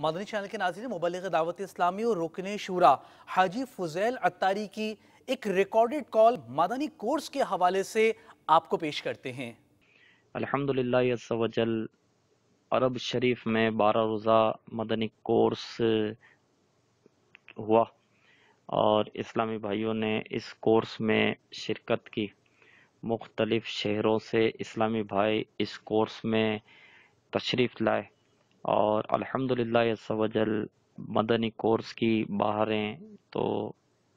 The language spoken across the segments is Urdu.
مدنی چینل کے ناظرین، مبلغ دعوت اسلامی اور رکن شورا حاجی فضیل عطاری کی ایک ریکارڈڈ کال مدنی کورس کے حوالے سے آپ کو پیش کرتے ہیں۔ الحمدللہ عز و جل عرب شریف میں 12 روزہ مدنی کورس ہوا اور اسلامی بھائیوں نے اس کورس میں شرکت کی۔ مختلف شہروں سے اسلامی بھائی اس کورس میں تشریف لائے اور الحمدللہ عز و جل مدنی کورس کی بہاریں تو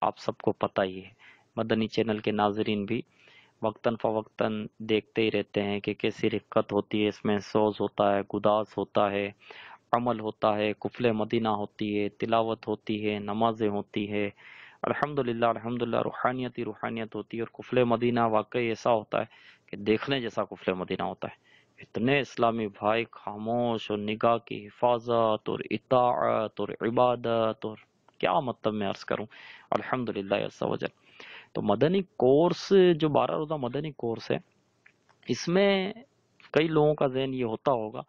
آپ سب کو پتہ ہی ہے۔ مدنی چینل کے ناظرین بھی وقتاً فوقتاً دیکھتے ہی رہتے ہیں کہ کیسی رکت ہوتی ہے، اس میں سوز ہوتا ہے، گداز ہوتا ہے، عمل ہوتا ہے، قفل مدینہ ہوتی ہے، تلاوت ہوتی ہے، نمازیں ہوتی ہے۔ الحمدللہ روحانیت ہی روحانیت ہوتی ہے، اور قفل مدینہ واقعی ایسا ہوتا ہے کہ دیکھنے جیسا قفل مدینہ ہوتا ہے۔ اتنے اسلامی بھائی خاموش اور نگاہ کی حفاظت اور اطاعت اور عبادت، اور کیا مطلب میں عرض کروں، الحمدللہ عز و جل۔ تو مدنی کورس جو 12 روزہ مدنی کورس ہے، اس میں کئی لوگوں کا ذہن یہ ہوتا ہوگا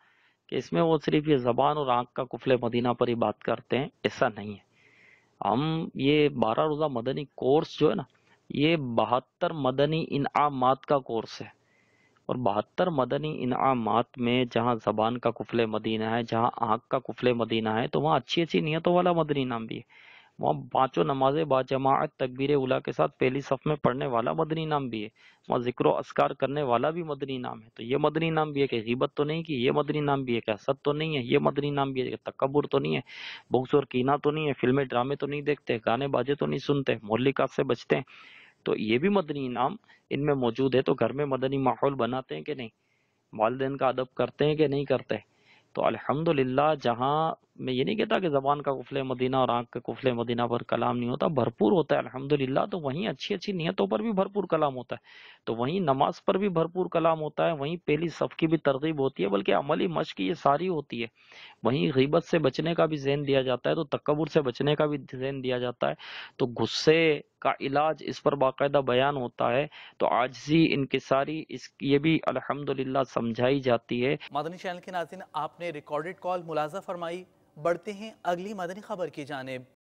کہ اس میں وہ صرف یہ زبان اور آنکھ کا قفل مدینہ پر ہی بات کرتے ہیں۔ ایسا نہیں ہے۔ ہم یہ 12 روزہ مدنی کورس جو ہے نا، یہ 72 مدنی انعامات کا کورس ہے، اور 72 مدنی انعامات میں جہاں زبان کا قفل مدینہ ہے، جہاں آنکھ کا قفل مدینہ ہے، تو وہاں اچھی اچھی نیتوں والا مدنی انعام بھی ہے۔ وہاں پانچوں نمازیں باجماعت تکبیر اولیٰ کے ساتھ پہلی صف میں پڑھنے والا مدنی انعام بھی ہے۔ وہاں ذکر و اذکار کرنے والا بھی مدنی انعام ہے۔ تو یہ مدنی انعام بھی ہے کہ غیبت تو نہیں کی، یہ مدنی انعام بھی ہے کہ حسد تو نہیں ہے، یہ مدنی انعام بھی ہے کہ تکبر تو نہیں ہے، بغض اور کینہ تو نہیں ہے، فلمیں ڈرامے تو نہیں دیکھتے، گانے باجے تو نہیں سنتے، مہلکات سے بچتے ہیں۔ تو یہ بھی مدنی انعام ان میں موجود ہے۔ تو گھر میں مدنی ماحول بناتے ہیں کہ نہیں، والدین کا ادب کرتے ہیں کہ نہیں کرتے؟ تو الحمدللہ جہاں میں یہ نہیں کہتا کہ زبان کا قفل مدینہ اور آنکھ کے قفل مدینہ پر کلام نہیں ہوتا، بھرپور ہوتا ہے الحمدللہ، تو وہیں اچھی اچھی نیتوں پر بھی بھرپور کلام ہوتا ہے، تو وہیں نماز پر بھی بھرپور کلام ہوتا ہے، وہیں پہلی صف کی بھی ترغیب ہوتی ہے، بلکہ عملی مشق یہ ساری ہوتی ہے۔ وہیں غیبت سے بچنے کا بھی ذہن دیا جاتا ہے، تو تکبر سے بچنے کا بھی ذہن دیا جاتا ہے، تو غصے کا علاج اس پر باقاعدہ بیان ہوتا ہے، تو عاجزی انکساری یہ بھی الحمدللہ سمجھائی جاتی ہے۔ مدنی چینل کے ناظرین، آپ نے ریکارڈڈ کال ملاحظہ فرمائی۔ بڑھتے ہیں اگلی مدنی خبر کی جانب۔